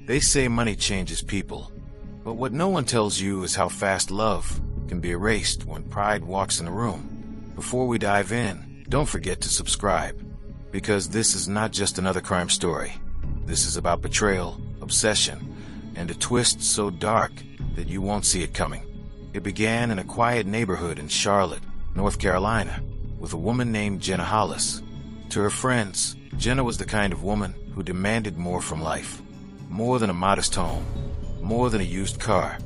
They say money changes people, but what no one tells you is how fast love can be erased when pride walks in the room. Before we dive in, don't forget to subscribe, because this is not just another crime story. This is about betrayal, obsession, and a twist so dark that you won't see it coming. It began in a quiet neighborhood in Charlotte, North Carolina, with a woman named Jenna Hollis. To her friends, Jenna was the kind of woman who demanded more from life. More than a modest home, more than a used car,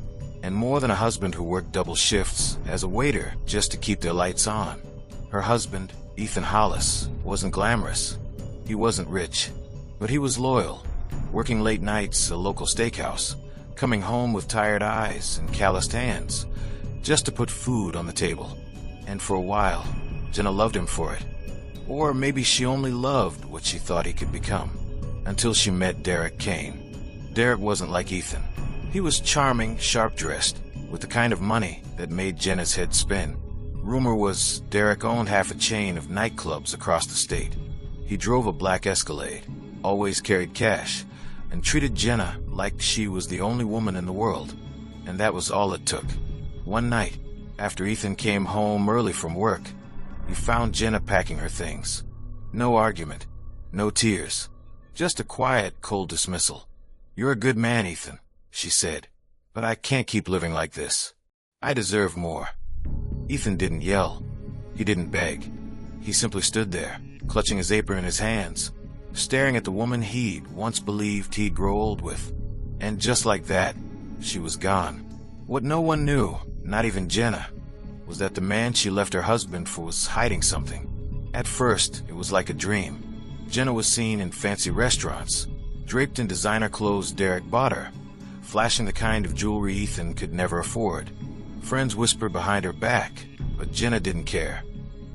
and more than a husband who worked double shifts as a waiter just to keep their lights on. Her husband, Ethan Hollis, wasn't glamorous. He wasn't rich, but he was loyal, working late nights at a local steakhouse, coming home with tired eyes and calloused hands, just to put food on the table. And for a while, Jenna loved him for it. Or maybe she only loved what she thought he could become, until she met Derek Kane. Derek wasn't like Ethan. He was charming, sharp-dressed, with the kind of money that made Jenna's head spin. Rumor was Derek owned half a chain of nightclubs across the state. He drove a black Escalade, always carried cash, and treated Jenna like she was the only woman in the world. And that was all it took. One night, after Ethan came home early from work, he found Jenna packing her things. No argument, no tears, just a quiet, cold dismissal. "You're a good man, Ethan," she said, "but I can't keep living like this. I deserve more." Ethan didn't yell. He didn't beg. He simply stood there, clutching his apron in his hands, staring at the woman he'd once believed he'd grow old with. And just like that, she was gone. What no one knew, not even Jenna, was that the man she left her husband for was hiding something. At first, it was like a dream. Jenna was seen in fancy restaurants, draped in designer clothes Derek bought her, flashing the kind of jewelry Ethan could never afford. Friends whispered behind her back, but Jenna didn't care.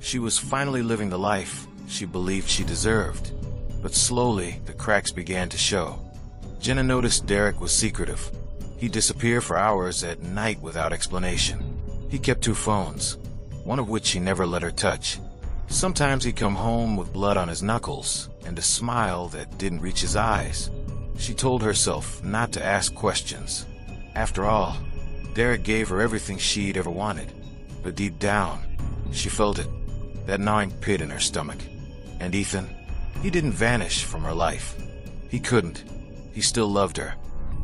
She was finally living the life she believed she deserved. But slowly, the cracks began to show. Jenna noticed Derek was secretive. He'd disappear for hours at night without explanation. He kept 2 phones, one of which he never let her touch. Sometimes he'd come home with blood on his knuckles and a smile that didn't reach his eyes. She told herself not to ask questions. After all, Derek gave her everything she'd ever wanted. But deep down, she felt it, that gnawing pit in her stomach. And Ethan, he didn't vanish from her life. He couldn't. He still loved her.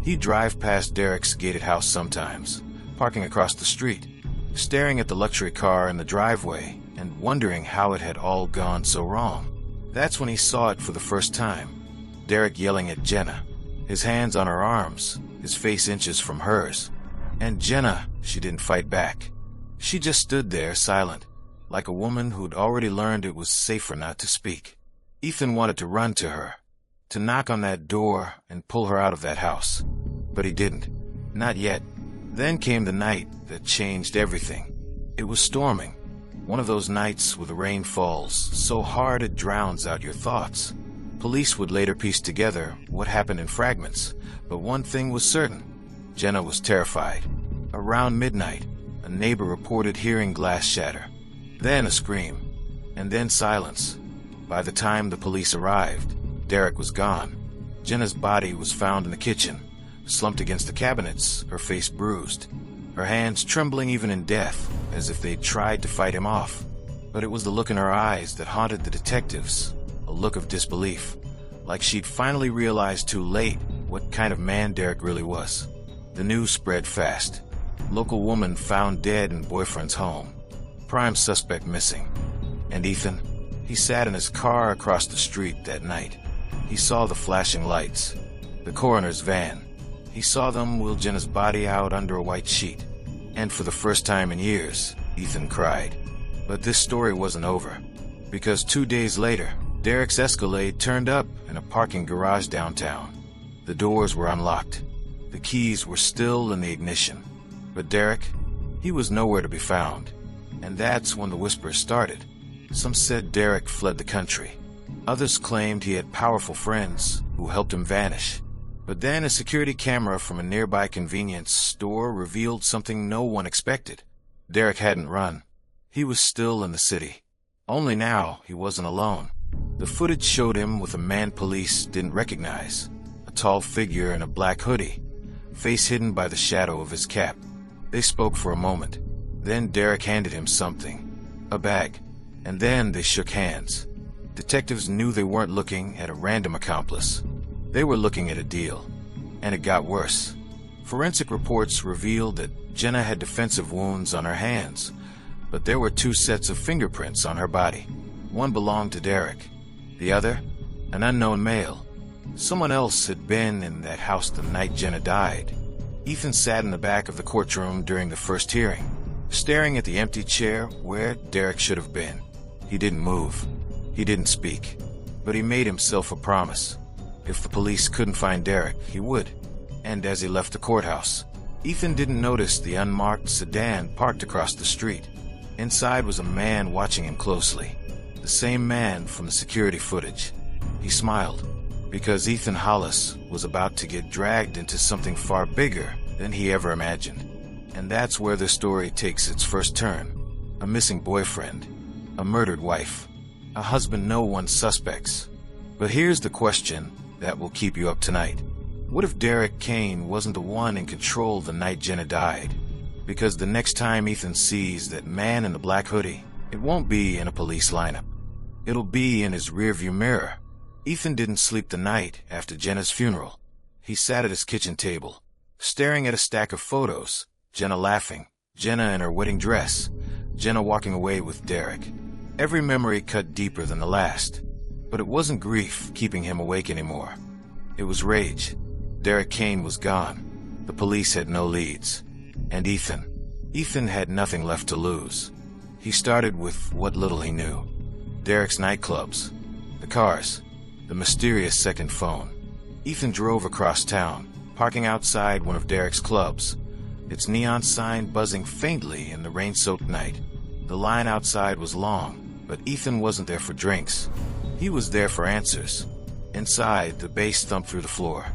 He'd drive past Derek's gated house sometimes, parking across the street, staring at the luxury car in the driveway and wondering how it had all gone so wrong. That's when he saw it for the first time. Derek yelling at Jenna, his hands on her arms, his face inches from hers. And Jenna, she didn't fight back. She just stood there silent, like a woman who'd already learned it was safer not to speak. Ethan wanted to run to her, to knock on that door and pull her out of that house. But he didn't. Not yet. Then came the night that changed everything. It was storming. One of those nights where the rain falls so hard it drowns out your thoughts. Police would later piece together what happened in fragments, but one thing was certain. Jenna was terrified. Around midnight, a neighbor reported hearing glass shatter. Then a scream, and then silence. By the time the police arrived, Derek was gone. Jenna's body was found in the kitchen, slumped against the cabinets, her face bruised, her hands trembling even in death, as if they'd tried to fight him off. But it was the look in her eyes that haunted the detectives, a look of disbelief, like she'd finally realized too late what kind of man Derek really was. The news spread fast. Local woman found dead in boyfriend's home. Prime suspect missing. And Ethan, he sat in his car across the street that night. He saw the flashing lights, the coroner's van. He saw them wheel Jenna's body out under a white sheet. And for the first time in years, Ethan cried. But this story wasn't over, because 2 days later, Derek's Escalade turned up in a parking garage downtown. The doors were unlocked. The keys were still in the ignition. But Derek, he was nowhere to be found. And that's when the whispers started. Some said Derek fled the country. Others claimed he had powerful friends who helped him vanish. But then a security camera from a nearby convenience store revealed something no one expected. Derek hadn't run. He was still in the city. Only now he wasn't alone. The footage showed him with a man police didn't recognize. A tall figure in a black hoodie, face hidden by the shadow of his cap. They spoke for a moment. Then Derek handed him something, a bag, and then they shook hands. Detectives knew they weren't looking at a random accomplice. They were looking at a deal. And it got worse. Forensic reports revealed that Jenna had defensive wounds on her hands, but there were 2 sets of fingerprints on her body. One belonged to Derek. The other, an unknown male. Someone else had been in that house the night Jenna died. Ethan sat in the back of the courtroom during the first hearing, staring at the empty chair where Derek should have been. He didn't move. He didn't speak. But he made himself a promise. If the police couldn't find Derek, he would. And as he left the courthouse, Ethan didn't notice the unmarked sedan parked across the street. Inside was a man watching him closely. The same man from the security footage. He smiled, because Ethan Hollis was about to get dragged into something far bigger than he ever imagined. And that's where the story takes its first turn. A missing boyfriend, a murdered wife, a husband no one suspects. But here's the question that will keep you up tonight. What if Derek Kane wasn't the one in control the night Jenna died? Because the next time Ethan sees that man in the black hoodie, it won't be in a police lineup. It'll be in his rearview mirror. Ethan didn't sleep the night after Jenna's funeral. He sat at his kitchen table, staring at a stack of photos. Jenna laughing, Jenna in her wedding dress, Jenna walking away with Derek. Every memory cut deeper than the last. But it wasn't grief keeping him awake anymore. It was rage. Derek Kane was gone. The police had no leads. And Ethan had nothing left to lose. He started with what little he knew. Derek's nightclubs, the cars, the mysterious second phone. Ethan drove across town, parking outside one of Derek's clubs, its neon sign buzzing faintly in the rain-soaked night. The line outside was long, but Ethan wasn't there for drinks. He was there for answers. Inside, the bass thumped through the floor.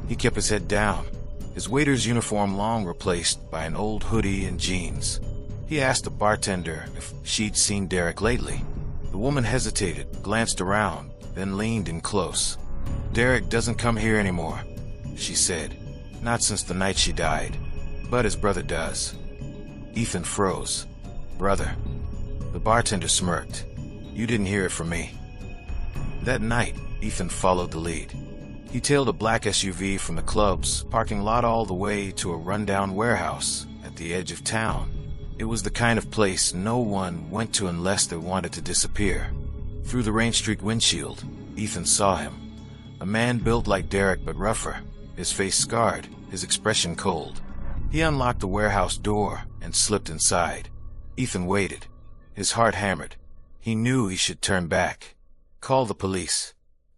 He kept his head down, his waiter's uniform long replaced by an old hoodie and jeans. He asked the bartender if she'd seen Derek lately. The woman hesitated, glanced around, then leaned in close. "Derek doesn't come here anymore," she said. "Not since the night she died. But his brother does." Ethan froze. "Brother?" The bartender smirked. "You didn't hear it from me." That night, Ethan followed the lead. He tailed a black SUV from the club's parking lot all the way to a rundown warehouse at the edge of town. It was the kind of place no one went to unless they wanted to disappear. Through the rain-streaked windshield, Ethan saw him. A man built like Derek but rougher, his face scarred, his expression cold. He unlocked the warehouse door and slipped inside. Ethan waited, his heart hammered. He knew he should turn back, call the police.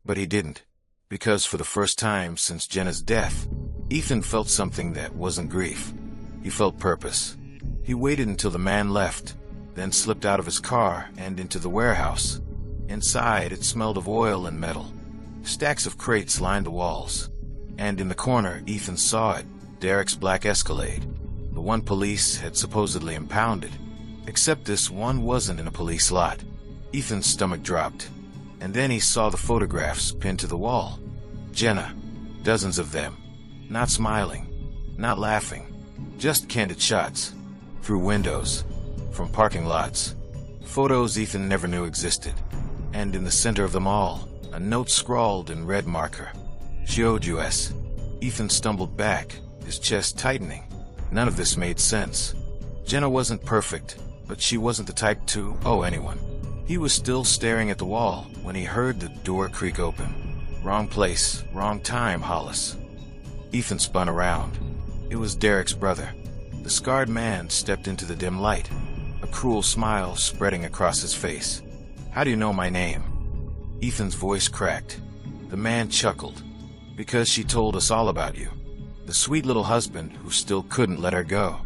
But he didn't, because for the first time since Jenna's death, Ethan felt something that wasn't grief. He felt purpose. He waited until the man left, then slipped out of his car and into the warehouse. Inside, it smelled of oil and metal. Stacks of crates lined the walls. And in the corner, Ethan saw it, Derek's black Escalade, the one police had supposedly impounded. Except this one wasn't in a police lot. Ethan's stomach dropped. And then he saw the photographs pinned to the wall. Jenna, dozens of them. Not smiling, not laughing, just candid shots. Through windows, from parking lots. Photos Ethan never knew existed. And in the center of them all, a note scrawled in red marker. "She owed you S." Ethan stumbled back, his chest tightening. None of this made sense. Jenna wasn't perfect, but she wasn't the type to owe anyone. He was still staring at the wall when he heard the door creak open. Wrong place, wrong time, Hollis. Ethan spun around. It was Derek's brother. The scarred man stepped into the dim light, a cruel smile spreading across his face. "How do you know my name?" Ethan's voice cracked. The man chuckled. "Because she told us all about you. The sweet little husband who still couldn't let her go."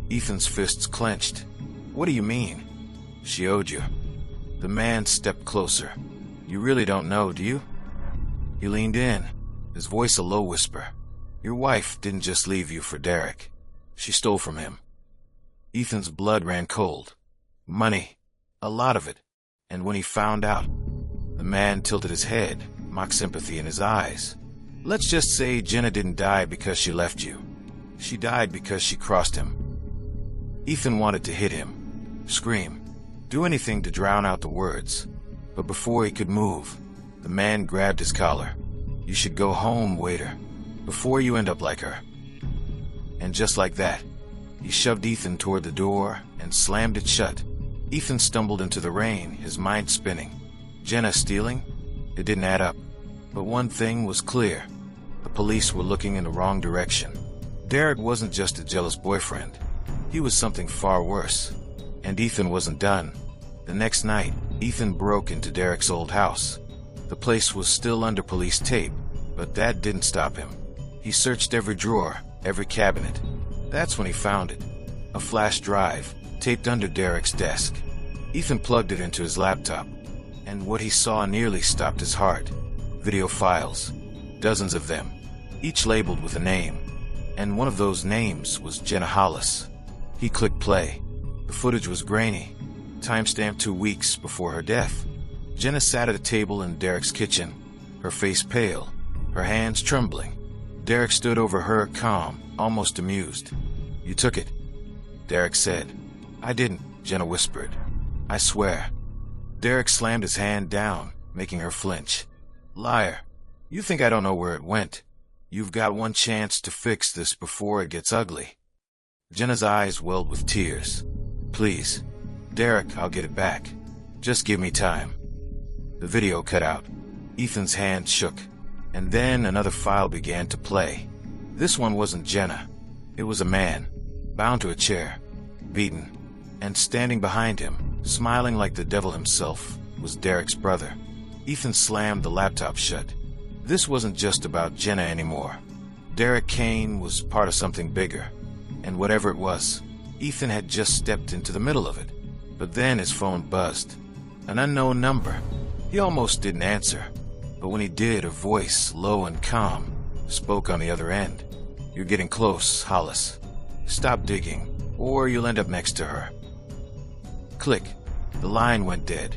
Ethan's fists clenched. "What do you mean?" "She owed you." The man stepped closer. "You really don't know, do you?" He leaned in, his voice a low whisper. "Your wife didn't just leave you for Derek. She stole from him." Ethan's blood ran cold. Money. A lot of it. And when he found out, the man tilted his head, mock sympathy in his eyes. Let's just say Jenna didn't die because she left you. She died because she crossed him. Ethan wanted to hit him, scream, do anything to drown out the words. But before he could move, the man grabbed his collar. You should go home, waiter, before you end up like her. And just like that, he shoved Ethan toward the door and slammed it shut. Ethan stumbled into the rain, his mind spinning. Jenna stealing? It didn't add up. But one thing was clear. The police were looking in the wrong direction. Derek wasn't just a jealous boyfriend. He was something far worse. And Ethan wasn't done. The next night, Ethan broke into Derek's old house. The place was still under police tape, but that didn't stop him. He searched every drawer, every cabinet. That's when he found it. A flash drive, taped under Derek's desk. Ethan plugged it into his laptop, and what he saw nearly stopped his heart. Video files, dozens of them, each labeled with a name. And one of those names was Jenna Hollis. He clicked play. The footage was grainy, timestamped 2 weeks before her death. Jenna sat at a table in Derek's kitchen, her face pale, her hands trembling. Derek stood over her, calm, almost amused. You took it, Derek said. I didn't, Jenna whispered. I swear. Derek slammed his hand down, making her flinch. Liar. You think I don't know where it went? You've got one chance to fix this before it gets ugly. Jenna's eyes welled with tears. Please, Derek, I'll get it back. Just give me time. The video cut out. Ethan's hand shook, and then another file began to play. This one wasn't Jenna. It was a man, bound to a chair, beaten, and standing behind him, smiling like the devil himself, was Derek's brother. Ethan slammed the laptop shut. This wasn't just about Jenna anymore. Derek Kane was part of something bigger, and whatever it was, Ethan had just stepped into the middle of it. But then his phone buzzed. An unknown number. He almost didn't answer, but when he did, a voice, low and calm, spoke on the other end. You're getting close, Hollis. Stop digging, or you'll end up next to her. Click. The line went dead,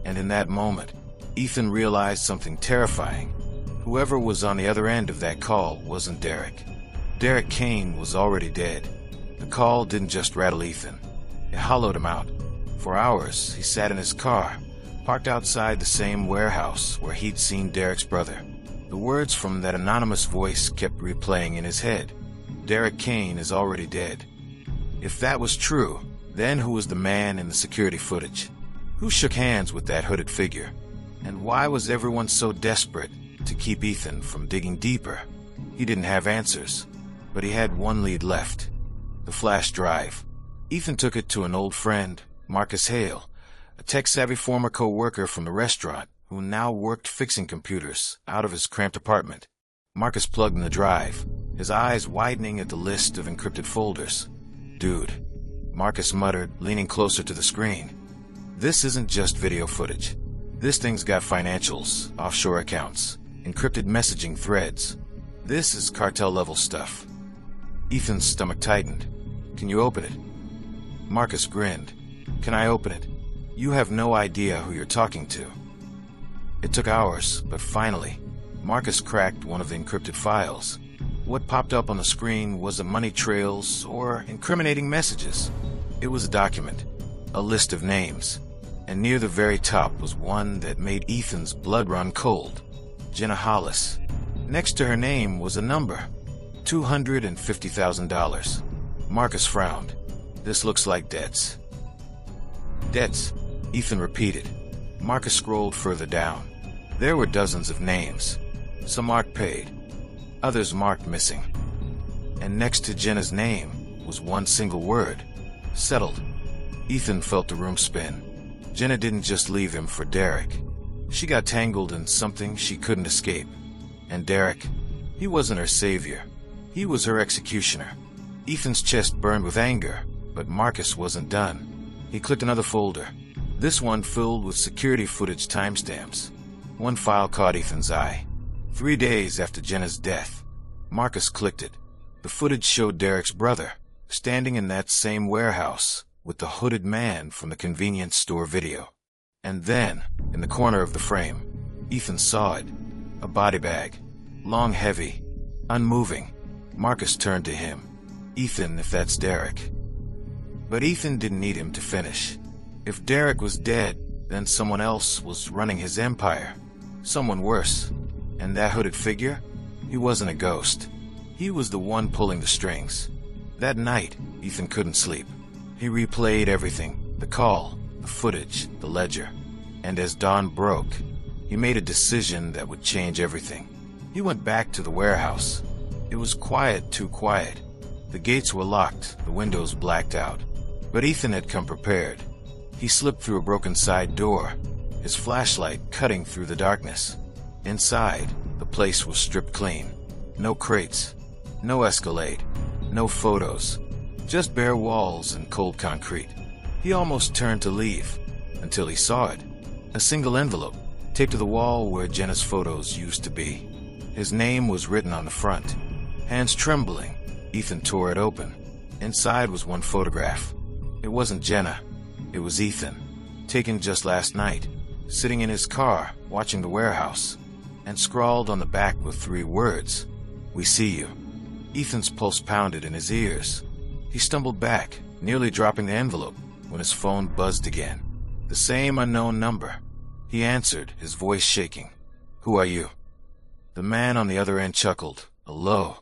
and in that moment, Ethan realized something terrifying. Whoever was on the other end of that call wasn't Derek. Derek Kane was already dead. The call didn't just rattle Ethan. It hollowed him out. For hours, he sat in his car, parked outside the same warehouse where he'd seen Derek's brother. The words from that anonymous voice kept replaying in his head. Derek Kane is already dead. If that was true, then who was the man in the security footage? Who shook hands with that hooded figure? And why was everyone so desperate to keep Ethan from digging deeper? He didn't have answers, but he had one lead left. The flash drive. Ethan took it to an old friend, Marcus Hale, a tech-savvy former co-worker from the restaurant who now worked fixing computers out of his cramped apartment. Marcus plugged in the drive, his eyes widening at the list of encrypted folders. Dude, Marcus muttered, leaning closer to the screen. This isn't just video footage. This thing's got financials, offshore accounts, encrypted messaging threads. This is cartel-level stuff. Ethan's stomach tightened. Can you open it? Marcus grinned. Can I open it? You have no idea who you're talking to. It took hours, but finally, Marcus cracked one of the encrypted files. What popped up on the screen wasn't money trails or incriminating messages. It was a document, a list of names, and near the very top was one that made Ethan's blood run cold. Jenna Hollis. Next to her name was a number, $250,000. Marcus frowned. This looks like debts. Debts, Ethan repeated. Marcus scrolled further down. There were dozens of names, some marked paid, others marked missing. And next to Jenna's name was one single word, settled. Ethan felt the room spin. Jenna didn't just leave him for Derek. She got tangled in something she couldn't escape. And Derek, he wasn't her savior. He was her executioner. Ethan's chest burned with anger, but Marcus wasn't done. He clicked another folder, this one filled with security footage timestamps. One file caught Ethan's eye. 3 days after Jenna's death. Marcus clicked it. The footage showed Derek's brother, standing in that same warehouse with the hooded man from the convenience store video. And then, in the corner of the frame, Ethan saw it. A body bag. long, heavy, unmoving. Marcus turned to him. "Ethan, if that's Derek." But Ethan didn't need him to finish. If Derek was dead, then someone else was running his empire. Someone worse. And that hooded figure? He wasn't a ghost. He was the one pulling the strings. That night, Ethan couldn't sleep. He replayed everything. The call, the footage, the ledger. And as dawn broke, he made a decision that would change everything. He went back to the warehouse. It was quiet, too quiet. The gates were locked, the windows blacked out. But Ethan had come prepared. He slipped through a broken side door, his flashlight cutting through the darkness. Inside, the place was stripped clean. No crates, no Escalade, no photos, just bare walls and cold concrete. He almost turned to leave, until he saw it. A single envelope, taped to the wall where Jenna's photos used to be. His name was written on the front. Hands trembling, Ethan tore it open. Inside was one photograph. It wasn't Jenna. It was Ethan, taken just last night, sitting in his car, watching the warehouse, and scrawled on the back were 3 words, "We see you." Ethan's pulse pounded in his ears. He stumbled back, nearly dropping the envelope, when his phone buzzed again. The same unknown number. He answered, his voice shaking. "Who are you?" The man on the other end chuckled, a low,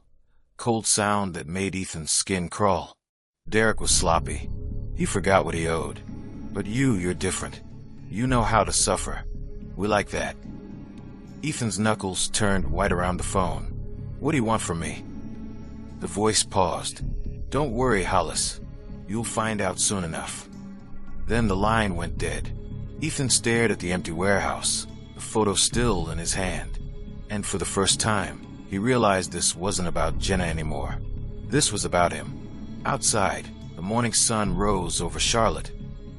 cold sound that made Ethan's skin crawl. Derek was sloppy. He forgot what he owed. "But you're different. You know how to suffer. We like that." Ethan's knuckles turned white around the phone. "What do you want from me?" The voice paused. "Don't worry, Hollis. You'll find out soon enough." Then the line went dead. Ethan stared at the empty warehouse, the photo still in his hand. And for the first time, he realized this wasn't about Jenna anymore. This was about him. Outside, the morning sun rose over Charlotte.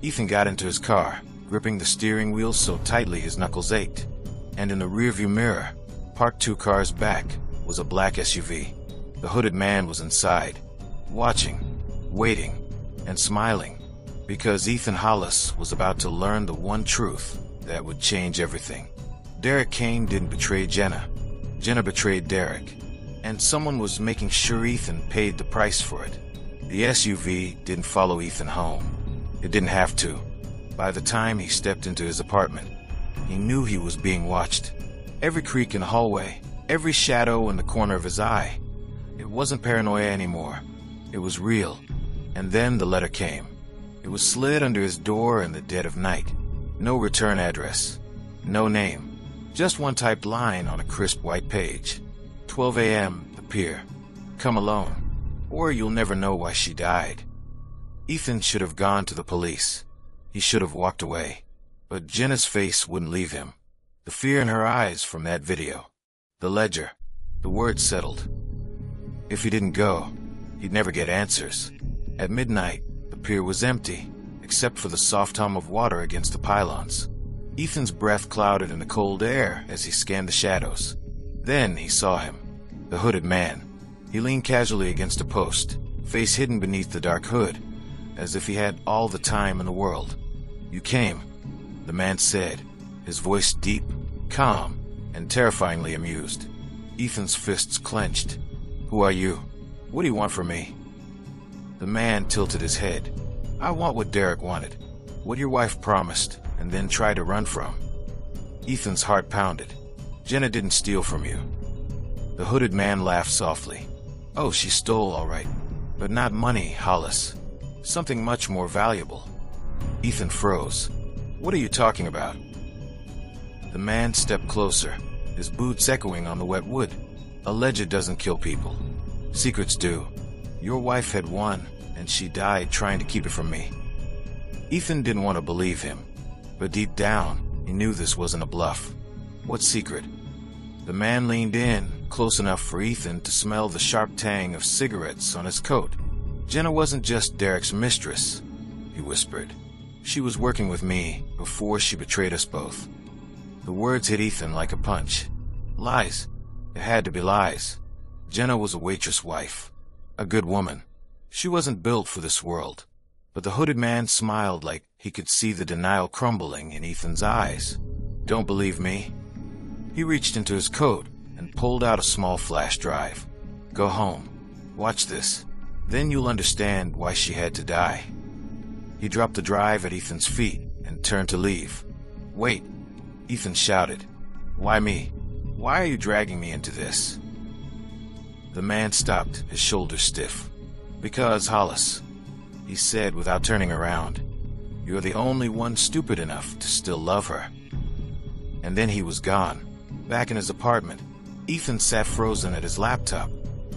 Ethan got into his car, gripping the steering wheel so tightly his knuckles ached. And in the rearview mirror, parked 2 cars back, was a black SUV. The hooded man was inside, watching, waiting, and smiling, because Ethan Hollis was about to learn the one truth that would change everything. Derek Kane didn't betray Jenna. Jenna betrayed Derek, and someone was making sure Ethan paid the price for it. The SUV didn't follow Ethan home. It didn't have to. By the time he stepped into his apartment, he knew he was being watched. Every creak in the hallway, every shadow in the corner of his eye. It wasn't paranoia anymore. It was real. And then the letter came. It was slid under his door in the dead of night. No return address. No name. Just one typed line on a crisp white page. 12 a.m., the pier. Come alone, or you'll never know why she died. Ethan should have gone to the police. He should have walked away. But Jenna's face wouldn't leave him. The fear in her eyes from that video. The ledger. The words settled. If he didn't go, he'd never get answers. At midnight, the pier was empty, except for the soft hum of water against the pylons. Ethan's breath clouded in the cold air as he scanned the shadows. Then he saw him, the hooded man. He leaned casually against a post, face hidden beneath the dark hood, as if he had all the time in the world. "You came," the man said, his voice deep, calm, and terrifyingly amused. Ethan's fists clenched. "Who are you? What do you want from me?" The man tilted his head. "I want what Derek wanted, what your wife promised, and then tried to run from." Ethan's heart pounded. "Jenna didn't steal from you." The hooded man laughed softly. "Oh, she stole, all right. But not money, Hollis. Something much more valuable." Ethan froze. "What are you talking about?" The man stepped closer, his boots echoing on the wet wood. "A ledger doesn't kill people. Secrets do. Your wife had one, and she died trying to keep it from me." Ethan didn't want to believe him, but deep down, he knew this wasn't a bluff. What secret? The man leaned in, close enough for Ethan to smell the sharp tang of cigarettes on his coat. "Jenna wasn't just Derek's mistress," he whispered. "She was working with me before she betrayed us both." The words hit Ethan like a punch. Lies. It had to be lies. Jenna was a waitress wife. A good woman. She wasn't built for this world. But the hooded man smiled like he could see the denial crumbling in Ethan's eyes. "Don't believe me?" He reached into his coat, and pulled out a small flash drive. Go home. Watch this. Then you'll understand why she had to die. He dropped the drive at Ethan's feet and turned to leave. Wait, Ethan shouted. Why me? Why are you dragging me into this? The man stopped, his shoulders stiff. Because, Hollis, he said without turning around, you're the only one stupid enough to still love her. And then he was gone. Back in his apartment, Ethan sat frozen at his laptop,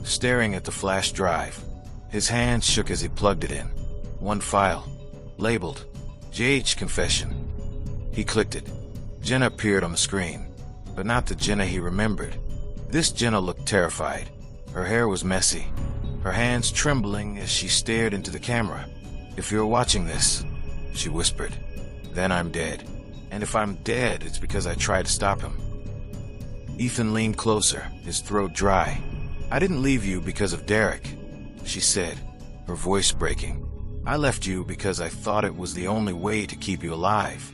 staring at the flash drive. His hands shook as he plugged it in. One file, labeled JH Confession. He clicked it. Jenna appeared on the screen, but not the Jenna he remembered. This Jenna looked terrified. Her hair was messy, her hands trembling as she stared into the camera. If you're watching this, she whispered, then I'm dead. And if I'm dead, it's because I tried to stop him. Ethan leaned closer, his throat dry. I didn't leave you because of Derek, she said, her voice breaking. I left you because I thought it was the only way to keep you alive.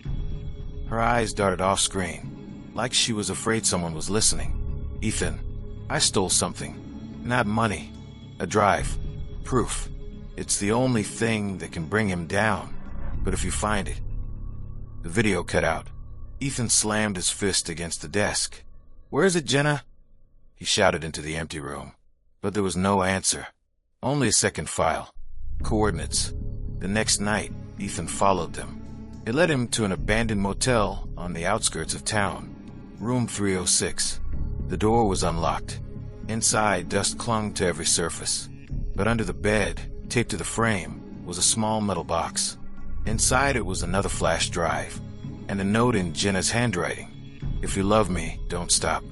Her eyes darted off screen, like she was afraid someone was listening. Ethan, I stole something. Not money. A drive. Proof. It's the only thing that can bring him down. But if you find it... The video cut out. Ethan slammed his fist against the desk. Where is it, Jenna? He shouted into the empty room. But there was no answer. Only a second file. Coordinates. The next night, Ethan followed them. It led him to an abandoned motel on the outskirts of town. Room 306. The door was unlocked. Inside, dust clung to every surface. But under the bed, taped to the frame, was a small metal box. Inside it was another flash drive, and a note in Jenna's handwriting. If you love me, don't stop.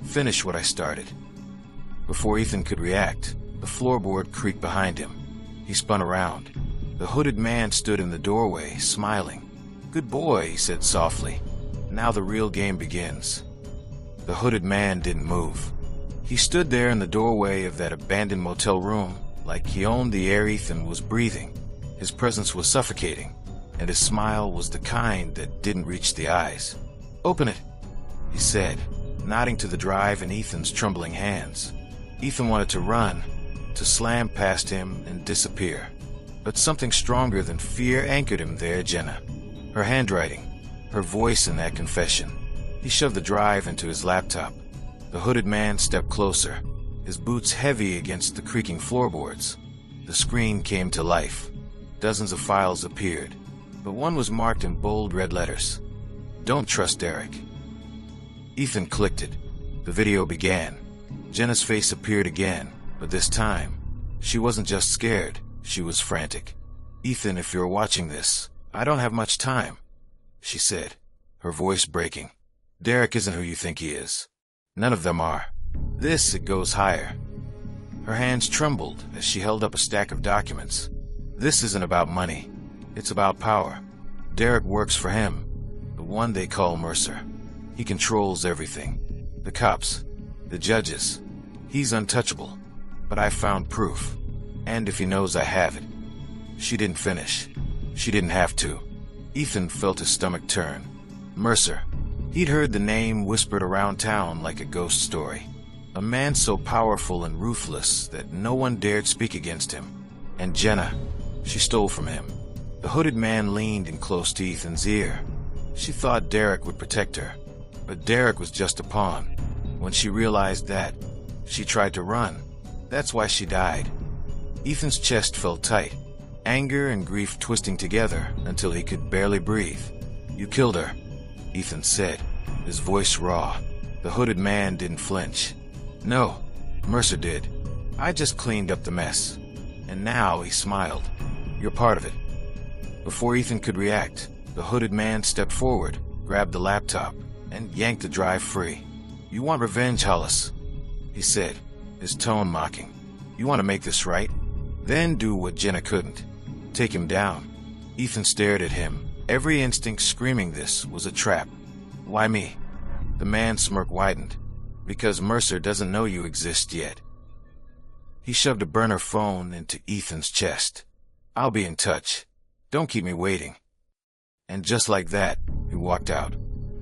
Finish what I started. Before Ethan could react, the floorboard creaked behind him. He spun around. The hooded man stood in the doorway, smiling. Good boy, he said softly. Now the real game begins. The hooded man didn't move. He stood there in the doorway of that abandoned motel room, like he owned the air Ethan was breathing. His presence was suffocating, and his smile was the kind that didn't reach the eyes. Open it, he said, nodding to the drive in Ethan's trembling hands. Ethan wanted to run, to slam past him and disappear. But something stronger than fear anchored him there, Jenna. Her handwriting, her voice in that confession. He shoved the drive into his laptop. The hooded man stepped closer, his boots heavy against the creaking floorboards. The screen came to life. Dozens of files appeared, but one was marked in bold red letters. Don't trust Derek. Ethan clicked it. The video began. Jenna's face appeared again, but this time, she wasn't just scared, she was frantic. Ethan, if you're watching this, I don't have much time, she said, her voice breaking. Derek isn't who you think he is. None of them are. It goes higher. Her hands trembled as she held up a stack of documents. This isn't about money. It's about power. Derek works for him, the one they call Mercer. He controls everything. The cops, the judges. He's untouchable. But I found proof. And if he knows I have it. She didn't finish. She didn't have to. Ethan felt his stomach turn. Mercer. He'd heard the name whispered around town like a ghost story. A man so powerful and ruthless that no one dared speak against him. And Jenna, she stole from him. The hooded man leaned in close to Ethan's ear. She thought Derek would protect her. But Derek was just a pawn. When she realized that, she tried to run. That's why she died. Ethan's chest felt tight, anger and grief twisting together until he could barely breathe. You killed her, Ethan said, his voice raw. The hooded man didn't flinch. No, Mercer did. I just cleaned up the mess. And now he smiled. You're part of it. Before Ethan could react, the hooded man stepped forward, grabbed the laptop, and yanked the drive free. You want revenge, Hollis, he said, his tone mocking. You want to make this right? Then do what Jenna couldn't. Take him down. Ethan stared at him, every instinct screaming this was a trap. Why me? The man's smirk widened. Because Mercer doesn't know you exist yet. He shoved a burner phone into Ethan's chest. I'll be in touch. Don't keep me waiting. And just like that, he walked out.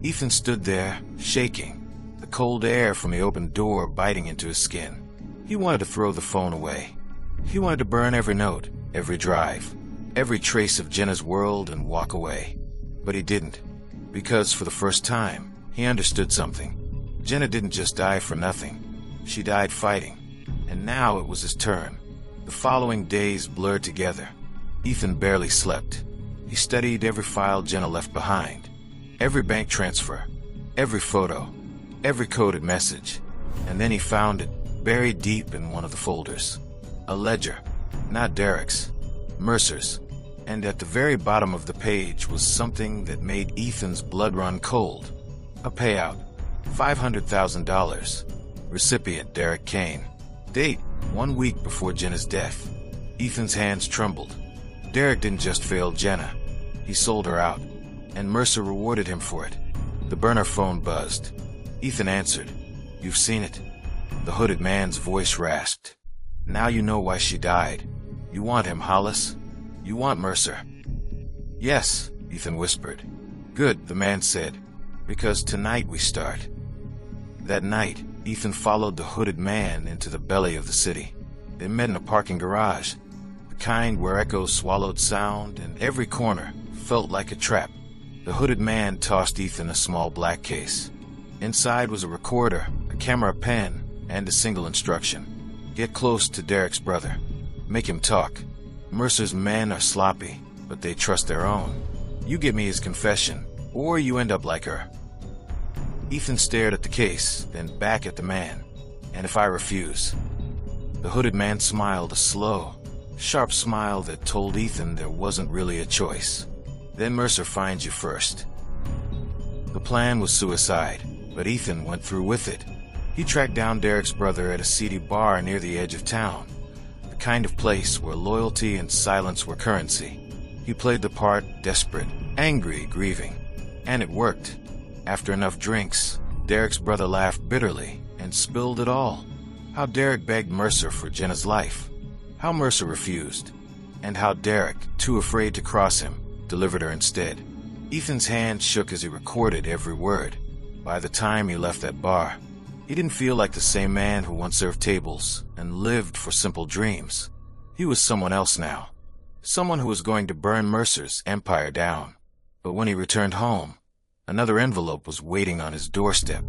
Ethan stood there, shaking, the cold air from the open door biting into his skin. He wanted to throw the phone away. He wanted to burn every note, every drive, every trace of Jenna's world and walk away. But he didn't, because for the first time, he understood something. Jenna didn't just die for nothing. She died fighting, and now it was his turn. The following days blurred together. Ethan barely slept. He studied every file Jenna left behind, every bank transfer, every photo, every coded message, and then he found it buried deep in one of the folders. A ledger, not Derek's, Mercer's, and at the very bottom of the page was something that made Ethan's blood run cold. A payout, $500,000. Recipient Derek Kane. Date, 1 week before Jenna's death. Ethan's hands trembled. Derek didn't just fail Jenna. He sold her out, and Mercer rewarded him for it. The burner phone buzzed. Ethan answered. "You've seen it." The hooded man's voice rasped. "Now you know why she died. You want him, Hollis? You want Mercer?" "Yes," Ethan whispered. "Good," the man said, "because tonight we start." That night, Ethan followed the hooded man into the belly of the city. They met in a parking garage, the kind where echoes swallowed sound and every corner felt like a trap. The hooded man tossed Ethan a small black case. Inside was a recorder, a camera pen, and a single instruction. "Get close to Derek's brother. Make him talk. Mercer's men are sloppy, but they trust their own. You give me his confession, or you end up like her." Ethan stared at the case, then back at the man. "And if I refuse?" The hooded man smiled, a slow, sharp smile that told Ethan there wasn't really a choice. "Then Mercer finds you first." The plan was suicide, but Ethan went through with it. He tracked down Derek's brother at a seedy bar near the edge of town, the kind of place where loyalty and silence were currency. He played the part, desperate, angry, grieving. And it worked. After enough drinks, Derek's brother laughed bitterly and spilled it all. How Derek begged Mercer for Jenna's life. How Mercer refused. And how Derek, too afraid to cross him, delivered her instead. Ethan's hand shook as he recorded every word. By the time he left that bar, he didn't feel like the same man who once served tables and lived for simple dreams. He was someone else now. Someone who was going to burn Mercer's empire down. But when he returned home, another envelope was waiting on his doorstep.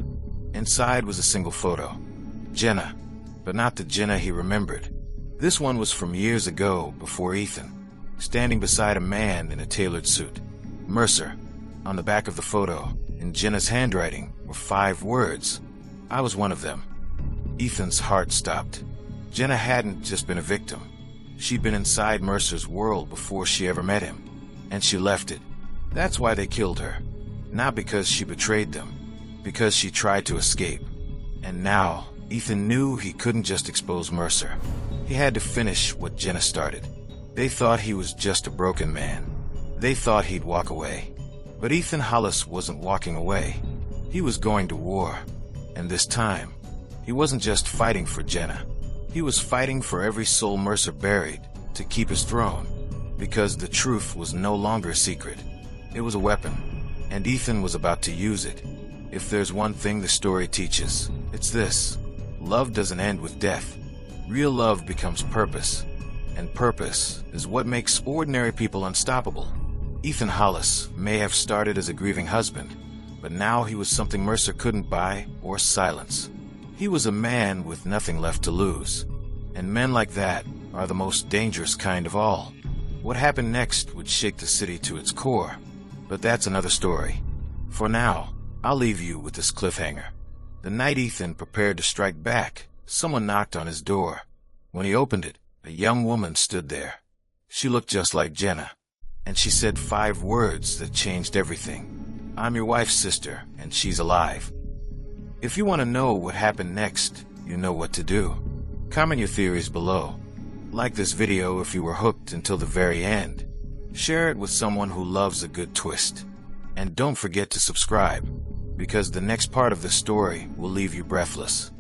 Inside was a single photo. Jenna, but not the Jenna he remembered. This one was from years ago, before Ethan, standing beside a man in a tailored suit. Mercer. On the back of the photo, in Jenna's handwriting, were 5 words. I was one of them. Ethan's heart stopped. Jenna hadn't just been a victim. She'd been inside Mercer's world before she ever met him, and she left it. That's why they killed her. Not because she betrayed them, because she tried to escape. And now, Ethan knew he couldn't just expose Mercer. He had to finish what Jenna started. They thought he was just a broken man. They thought he'd walk away. But Ethan Hollis wasn't walking away. He was going to war. And this time, he wasn't just fighting for Jenna. He was fighting for every soul Mercer buried to keep his throne, because the truth was no longer a secret. It was a weapon, and Ethan was about to use it. If there's one thing the story teaches, it's this. Love doesn't end with death. Real love becomes purpose, and purpose is what makes ordinary people unstoppable. Ethan Hollis may have started as a grieving husband, but now he was something Mercer couldn't buy or silence. He was a man with nothing left to lose, and men like that are the most dangerous kind of all. What happened next would shake the city to its core, but that's another story. For now, I'll leave you with this cliffhanger. The night Ethan prepared to strike back, someone knocked on his door. When he opened it, a young woman stood there. She looked just like Jenna, and she said 5 words that changed everything. I'm your wife's sister, and she's alive. If you want to know what happened next, you know what to do. Comment your theories below. Like this video if you were hooked until the very end. Share it with someone who loves a good twist. And don't forget to subscribe, because the next part of the story will leave you breathless.